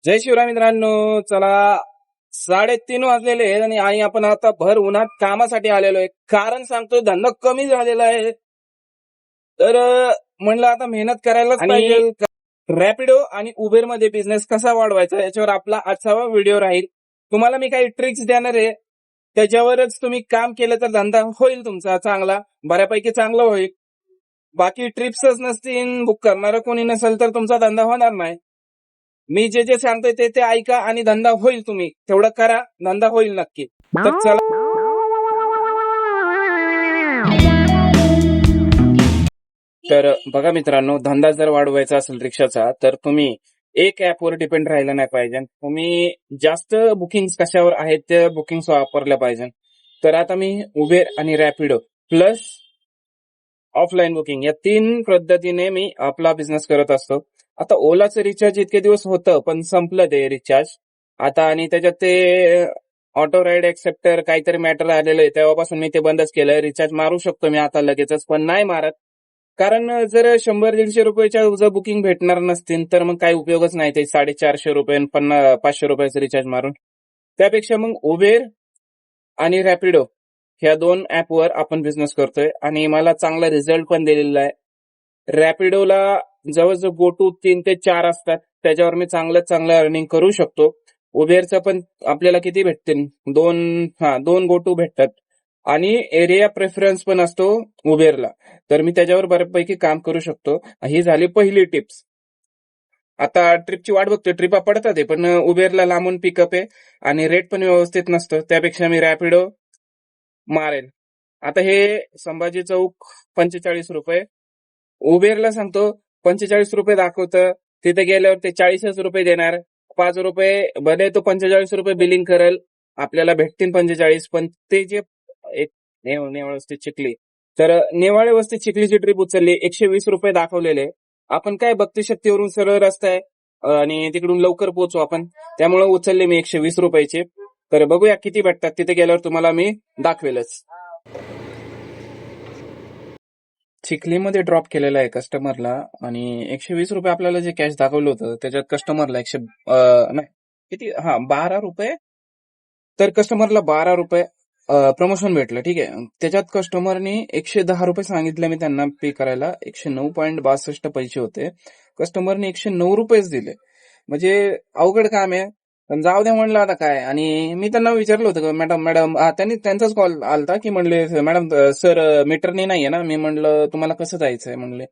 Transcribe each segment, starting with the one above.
जय शिवराय मित्रांनो. चला, 3:30 वाजलेले आहेत आणि आपण आता भर उन्हात कामासाठी आलेलो आहे. कारण सांगतो, धंदा कमी झालेला आहे. तर म्हणलं आता मेहनत करायलाच पाहिजे. रॅपिडो आणि उबेर मध्ये बिझनेस कसा वाढवायचा याच्यावर आपला आजचा व्हिडिओ राहील. तुम्हाला मी काही ट्रिक्स देणार आहे, त्याच्यावरच तुम्ही काम केलं तर धंदा होईल तुमचा चांगला, बऱ्यापैकी चांगला होईल. बाकी ट्रिप्सच नसतील, बुक करणारं कोणी नसेल तर तुमचा धंदा होणार नाही. मी जे जे सांगतोय ते ते ऐका आणि धंदा होईल. तुम्ही तेवढं करा, धंदा होईल नक्की. तर चला, तर बघा मित्रांनो, धंदा जर वाढवायचा असेल रिक्षाचा तर तुम्ही एक ऍपवर डिपेंड राहिलं नाही पाहिजे. तुम्ही जास्त बुकिंग्स कशावर आहेत त्या बुकिंग्स वापरल्या पाहिजे. तर आता मी उबेर आणि रॅपिडो प्लस ऑफलाईन बुकिंग या 3 पद्धतीने मी आपला बिझनेस करत असतो. आता ओलाचं रिचार्ज इतके दिवस होतं पण संपलं ते रिचार्ज आता, आणि त्याच्यात ते ऑटो राईड एक्सेप्टर काहीतरी मॅटर आलेलं आहे, तेव्हापासून मी ते बंदच केलंय. रिचार्ज मारू शकतो मी आता लगेचच, पण नाही मारत. कारण जर 100-150 रुपयाच्या जर बुकिंग भेटणार नसतील तर मग काही उपयोगच नाही ते 450 रुपये 500 रुपयाचं रिचार्ज मारून. त्यापेक्षा मग उबेर आणि रॅपिडो ह्या 2 ऍपवर आपण बिझनेस करतोय आणि मला चांगला रिझल्ट पण दिलेला आहे. रॅपिडोला जवळजवळ गो टू 3 ते 4 असतात, त्याच्यावर मी चांगलं अर्निंग करू शकतो. उबेरचं पण आपल्याला किती भेटतील, 2 गो टू भेटतात आणि एरिया प्रेफरन्स पण असतो उबेरला, तर मी त्याच्यावर बऱ्यापैकी काम करू शकतो. ही झाली पहिली टिप्स. आता ट्रिपची वाट बघतोय, ट्रिपा पडतात आहे पण उबेरला लांबून पिकअप आहे आणि रेट पण व्यवस्थित नसतं, त्यापेक्षा मी रॅपिडो मारेल. आता हे संभाजी चौक 45 रुपये, उबेरला सांगतो 45 रुपये दाखवतं, तिथे गेल्यावर ते 40 रुपये देणार. 5 रुपये भले तो 45 रुपये बिलिंग करेल, आपल्याला भेटतील 45, पण ते जे एक नेवाळ वस्ती चिखली, तर नेवाळे वस्ती चिखलीची ट्रिप उचलली, 120 रुपये दाखवलेले. आपण काय 32 शक्तीवरून सरळ रस्ता आहे आणि तिकडून लवकर पोहोचू आपण, त्यामुळे उचलले मी 120 रुपयाचे. तर बघूया किती भेटतात, तिथे गेल्यावर तुम्हाला मी दाखवेलच. चिखलीमध्ये ड्रॉप केलेला आहे कस्टमरला आणि 120 रुपये आपल्याला जे कॅश दाखवलं होतं त्याच्यात कस्टमरला नाही किती, 12 रुपये, तर कस्टमरला 12 रुपये प्रमोशन भेटलं. ठीक आहे, त्याच्यात कस्टमरनी 110 रुपये सांगितले मी त्यांना पे करायला, 109.62 पैसे होते, कस्टमरने 109 रुपयेच दिले. म्हणजे अवघड काम आहे, पण जाऊ द्या म्हणलं आता काय. आणि मी त्यांना विचारलं होतं, मॅडम मॅडम त्यांनी त्यांचाच कॉल आलता की म्हणले मॅडम सर मीटरने नाहीये ना. मी म्हणलं तुम्हाला कसं जायचंय म्हणले.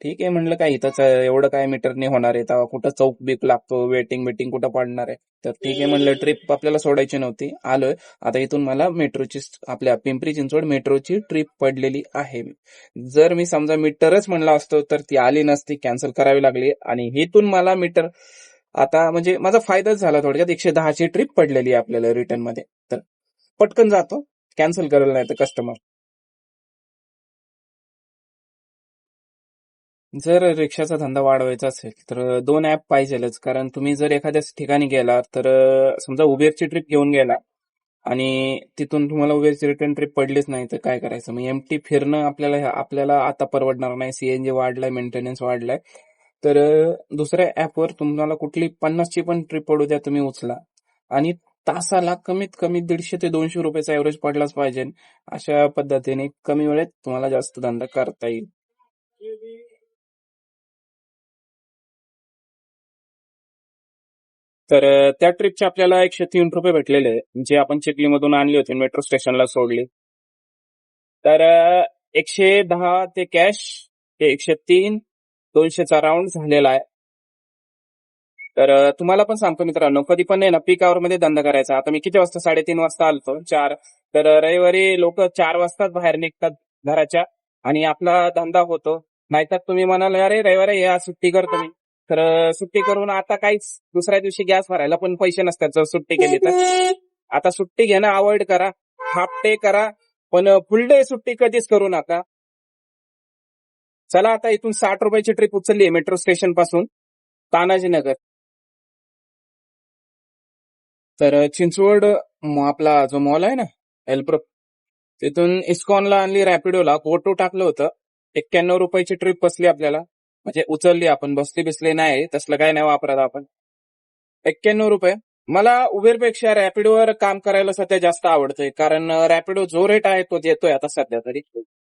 ठीक आहे म्हणलं, काय इथंच एवढं काय मीटरने होणार आहे, तेव्हा कुठं चौक बीक लागतो, वेटिंग बिटिंग कुठं पडणार आहे. तर ठीक आहे म्हणलं, ट्रिप आपल्याला सोडायची नव्हती, आलोय आता. इथून मला मेट्रोची, आपल्या पिंपरी चिंचवड मेट्रोची ट्रिप पडलेली आहे. जर मी समजा मीटरच म्हणला असतो तर ती आली नसती, कॅन्सल करावी लागली. आणि इथून मला मीटर आता म्हणजे माझा फायदाच झाला थोडक्यात. 110ची ट्रिप पडलेली आहे आपल्याला रिटर्न मध्ये, तर पटकन जातो, कॅन्सल करायला नाही तर कस्टमर. जर रिक्षाचा धंदा वाढवायचा असेल तर 2 ऍप पाहिजेलच. कारण तुम्ही जर एखाद्या ठिकाणी गेला तर समजा उबेरची ट्रिप घेऊन गेला आणि तिथून तुम्हाला उबेरची रिटर्न ट्रिप पडलीच नाही तर काय करायचं. मग एमटी फिरणं आपल्याला आता परवडणार नाही. सीएनजी वाढलाय, मेंटेनन्स वाढलाय. तर दुसऱ्या ऍपवर तुम्हाला कुठली 50ची पण ट्रिप पडू द्या, तुम्ही उचला आणि तासाला कमीत कमी 150 ते 200 रुपयाचा ऍव्हरेज पडलाच पाहिजे. अशा पद्धतीने कमी वेळेत तुम्हाला जास्त धंदा करता येईल. तर त्या ट्रिपचे आपल्याला 103 रुपये भेटलेले, जे आपण चिखलीमधून आणली होती, मेट्रो स्टेशनला सोडली. तर 110 ते कॅश, ते 103, 200चा राऊंड झालेला आहे. तर तुम्हाला पण सांगतो मित्रांनो, कधी पण नाही ना पीक आवर मध्ये धंदा करायचा. आता मी किती वाजता, 3:30 वाजता आलतो, 4. तर रविवारी लोक 4 वाजताच बाहेर निघतात घराच्या आणि आपला धंदा होतो. नाहीतर तुम्ही म्हणाल अरे रविवारी या सुट्टी करतो मी, तर सुट्टी करून आता काहीच, दुसऱ्या दिवशी गॅस भरायला पण पैसे नसतात जर सुट्टी केली तर. आता सुट्टी घेणं अवॉइड करा, हाफ डे करा, पण फुल डे सुट्टी कधीच करू नका. चला, आता इथून 60 रुपयाची ट्रिप उचलली आहे मेट्रो स्टेशन पासून तानाजीनगर. तर चिंचवड आपला जो मॉल आहे ना, एल्प्रो, तिथून इस्कॉनला आणली, रॅपिडोला गोटो टाकलं होतं, 91 रुपयाची ट्रिप बसली आपल्याला. म्हणजे उचलली आपण, बसली बिसली नाही, तसलं काय नाही वापरत आपण. ₹91. मला उबेरपेक्षा रॅपिडोवर काम करायला सध्या जास्त आवडतंय, कारण रॅपिडो जो रेट आहे तो देतोय आता सध्या तरी.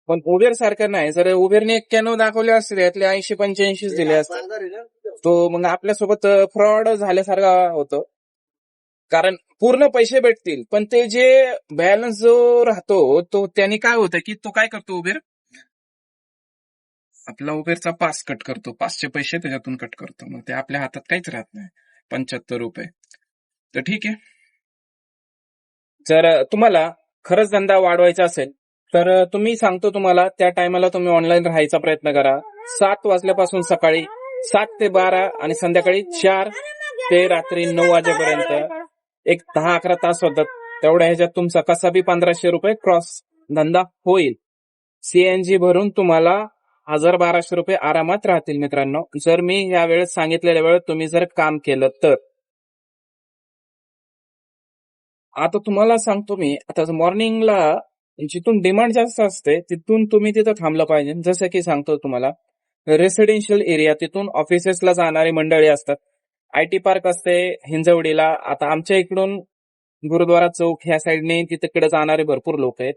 पण उबेर सारखं नाही. जर उबेरने 91 दाखवले असते त्यातले 80-85 दिले असते, तो मग आपल्यासोबत फ्रॉड झाल्यासारखा होतो. कारण पूर्ण पैसे भेटतील, पण ते जे बॅलन्स जो राहतो तो त्याने काय होतं की तो काय करतो उबेर, आपला उबेरचा पास कट करतो, पासचे पैसे त्याच्यातून कट करतो. मग ते आपल्या हातात काहीच राहत नाही. ₹75. तर ठीक आहे. जर तुम्हाला खरंच धंदा वाढवायचा असेल तर तुम्ही सांगतो तुम्हाला त्या टायमाला तुम्ही ऑनलाईन राहायचा प्रयत्न करा. 7 वाजल्यापासून सकाळी 7 ते 12 आणि संध्याकाळी 4 ते रात्री 9 वाजेपर्यंत एक 10-11 तास होतात. तेवढ्या ह्याच्यात तुमचा कसा बी ₹1500 क्रॉस धंदा होईल. सीएनजी भरून तुम्हाला ₹1000-1200 आरामात राहतील मित्रांनो, जर मी या वेळेस सांगितलेल्या वेळेत तुम्ही जर काम केलं तर. आता तुम्हाला सांगतो मी, आता मॉर्निंगला जिथून डिमांड जास्त असते तिथून तुम्ही तिथं थांबलं पाहिजे. जसं की सांगतो तुम्हाला, रेसिडेन्शियल एरिया तिथून ऑफिसेसला जाणारी मंडळी असतात. आयटी पार्क असते हिंजवडीला. आता आमच्या इकडून गुरुद्वारा चौक ह्या साईडने तिकडे जाणारे भरपूर लोक आहेत.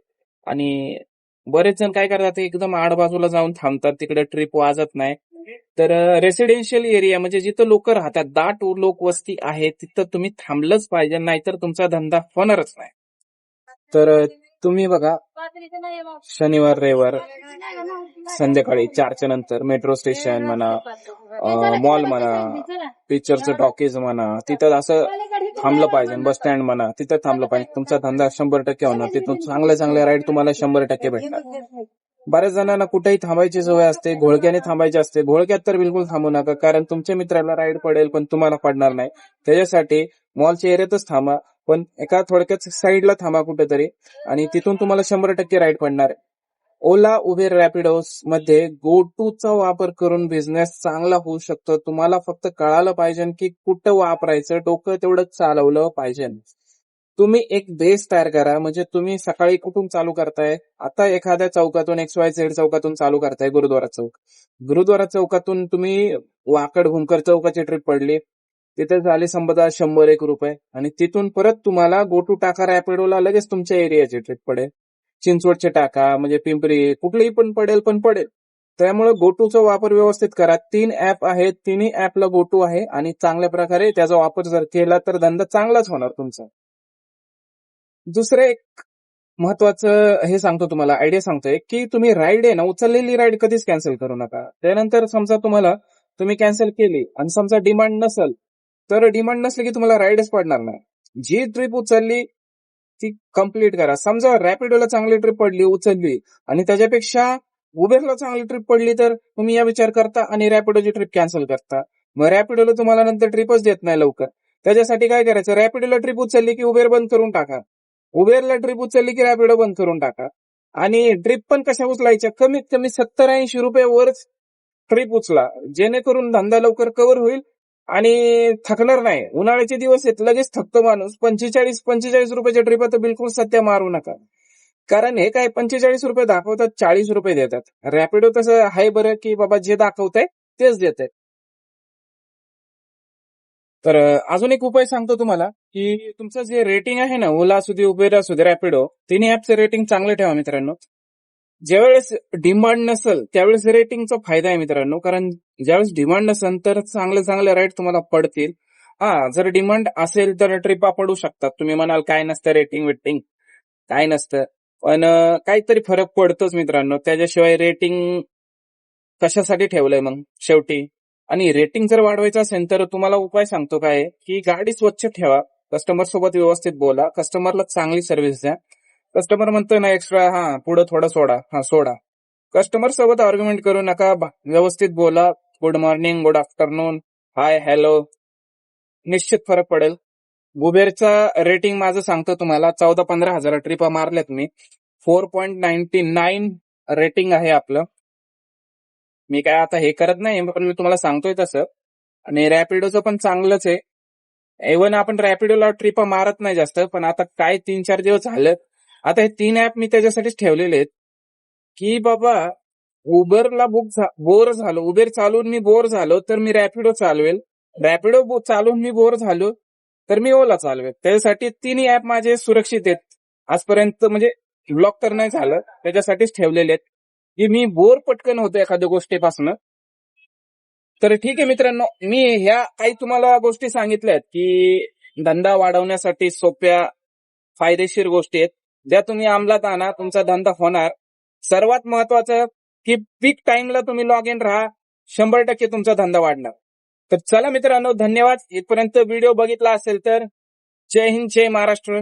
आणि बरेच जण काय करतात, ते एकदम आडबाजूला जाऊन थांबतात, तिकडे ट्रिप वाजत नाही. तर रेसिडेन्शियल एरिया म्हणजे जिथं लोक राहतात, दाट लोकवस्ती आहे, तिथं तुम्ही थांबलंच पाहिजे, नाहीतर तुमचा धंदा होणारच नाही. तर तुम्ही बघा, शनिवार रविवार संध्याकाळी 4च्या नंतर मेट्रो स्टेशन म्हणा, मॉल म्हणा, पिक्चरचं टॉकीज म्हणा, तिथं असं थांबलं पाहिजे. बस स्टँड म्हणा, तिथं थांबलं पाहिजे. तुमचा धंदा 100% होणार. तिथून चांगले चांगले राईड तुम्हाला 100% भेटणार. बऱ्याच जणांना कुठेही थांबायची सवय असते, घोळक्याने थांबायची असते. घोळक्यात तर बिलकुल थांबू नका, कारण तुमच्या मित्राला राईड पडेल पण तुम्हाला पडणार नाही. त्याच्यासाठी मॉलच्या एरियातच थांबा, पण एका थोडक्यात साईडला थांबा कुठेतरी, आणि तिथून तुम्हाला 100% राईड पडणार. ओला, उबेर, रॅपिडोस मध्ये गो टू चा वापर करून बिझनेस चांगला होऊ शकतो. तुम्हाला फक्त कळालं पाहिजे की कुठं वापरायचं, डोकं तेवढं चालवलं पाहिजे. तुम्ही एक बेस तयार करा. म्हणजे तुम्ही सकाळी कुठून चालू करताय, आता एखाद्या चौकातून XYZ चौकातून चालू करताय, गुरुद्वारा चौक. गुरुद्वारा चौकातून तुम्ही वाकड हुंकर चौकाची ट्रिप पडली, तिथे झाले समजा ₹100-1 आणि तिथून परत तुम्हाला गो टू टाका रॅपिडोला, लगेच तुमच्या एरियाची ट्रिप पडेल. चिंचवडचे टाका, म्हणजे पिंपरी, कुठलीही पण पडेल, पण पडेल. त्यामुळे गोटूचा वापर व्यवस्थित करा. 3 ऍप आहेत, तिन्ही ऍपला गोटू आहे, आणि चांगल्या प्रकारे त्याचा वापर जर केला तर धंदा चांगलाच होणार तुमचा. दुसरं एक महत्वाचं हे सांगतो तुम्हाला, आयडिया सांगतोय की तुम्ही राईड आहे ना, उचललेली राईड कधीच कॅन्सल करू नका. त्यानंतर समजा तुम्ही कॅन्सल केली आणि समजा डिमांड नसेल, तर डिमांड नसली की तुम्हाला राईडच पडणार नाही. जी ट्रिप उचलली ती कम्प्लीट करा. समजा रॅपिडोला चांगली ट्रिप पडली, उचलली, आणि त्याच्यापेक्षा उबेरला चांगली ट्रिप पडली, तर तुम्ही या विचार करता आणि रॅपिडोची ट्रिप कॅन्सल करता. मग रॅपिडोला तुम्हाला नंतर ट्रिपच देत नाही लवकर. त्याच्यासाठी काय करायचं, रॅपिडोला ट्रिप उचलली की उबेर बंद करून टाका, उबेरला ट्रिप उचलली की रॅपिडो बंद करून टाका. आणि ट्रिप पण कशा उचलायच्या, कमीत कमी ₹70-80 वरच ट्रिप उचला, जेणेकरून धंदा लवकर कव्हर होईल आणि थकणार नाही. उन्हाळ्याचे दिवस आहेत, लगेच थकतो माणूस. 45 रुपयाच्या ट्रिप तर बिलकुल सध्या मारू नका. कारण हे काय, ₹45 दाखवतात, ₹40 देतात. रॅपिडो तसं आहे बरं की बाबा, जे दाखवतंय तेच देत. तर अजून एक उपाय सांगतो तुम्हाला, की तुमचं जे रेटिंग आहे ना, ओला असू दे, उबेर असू दे, रॅपिडो, तिन्ही ऍपचं रेटिंग चांगलं ठेवा मित्रांनो. ज्यावेळेस डिमांड नसेल त्यावेळेस रेटिंगचा फायदा आहे मित्रांनो, कारण ज्यावेळेस डिमांड नसेल तर चांगले चांगले राईड तुम्हाला पडतील. जर डिमांड असेल तर ट्रिपा पडू शकतात. तुम्ही म्हणाल काय नसतं रेटिंग वेटिंग, काय नसतं, पण काहीतरी फरक पडतोच मित्रांनो. त्याच्याशिवाय रेटिंग कशासाठी ठेवलंय मग शेवटी. आणि रेटिंग जर वाढवायचं असेल तर तुम्हाला उपाय सांगतो काय, की गाडी स्वच्छ ठेवा, कस्टमर सोबत व्यवस्थित बोला, कस्टमरला चांगली सर्व्हिस द्या. कस्टमर म्हणतोय ना एक्स्ट्रा, पुढे थोडं सोडा, सोडा. कस्टमर सोबत आर्ग्युमेंट करू नका, व्यवस्थित बोला. गुड मॉर्निंग, गुड आफ्टरनून, हाय, हॅलो, निश्चित फरक पडेल. उबेरचा रेटिंग माझं सांगतो तुम्हाला, 14-15 हजार ट्रिपा मारल्यात मी. 4.99 रेटिंग आहे आपलं. मी काय आता हे करत नाही, पण मी तुम्हाला सांगतोय तसं. आणि रॅपिडोचं पण चांगलंच आहे. इव्हन आपण रॅपिडोला ट्रिपा मारत नाही जास्त, पण आता काय 3-4 दिवस झालं, आता हे 3 ऍप मी त्याच्यासाठीच ठेवलेले आहेत, की बाबा उबेरला बोर झालो, उबेर चालून मी बोर झालो, तर मी रॅपिडो चालवेल. रॅपिडो चालून मी बोर झालो तर मी ओला चालवेल. त्याच्यासाठी तिन्ही ऍप माझे सुरक्षित आहेत. आजपर्यंत म्हणजे ब्लॉक तर नाही झालं, त्याच्यासाठीच ठेवलेले आहेत की मी बोर पटकन होतो एखाद्या गोष्टीपासून. तर ठीक आहे मित्रांनो, मी ह्या काही तुम्हाला गोष्टी सांगितल्यात की धंदा वाढवण्यासाठी सोप्या फायदेशीर गोष्टी आहेत, ज्या तुम्ही अंमलात आणा, तुमचा धंदा होणार. सर्वात महत्वाचं की पीक टाइमला तुम्ही लॉग इन राहा, 100% तुमचा धंदा वाढणार. तर चला मित्रांनो, धन्यवाद. इथपर्यंत व्हिडिओ बघितला असेल तर जय हिंद, जय महाराष्ट्र.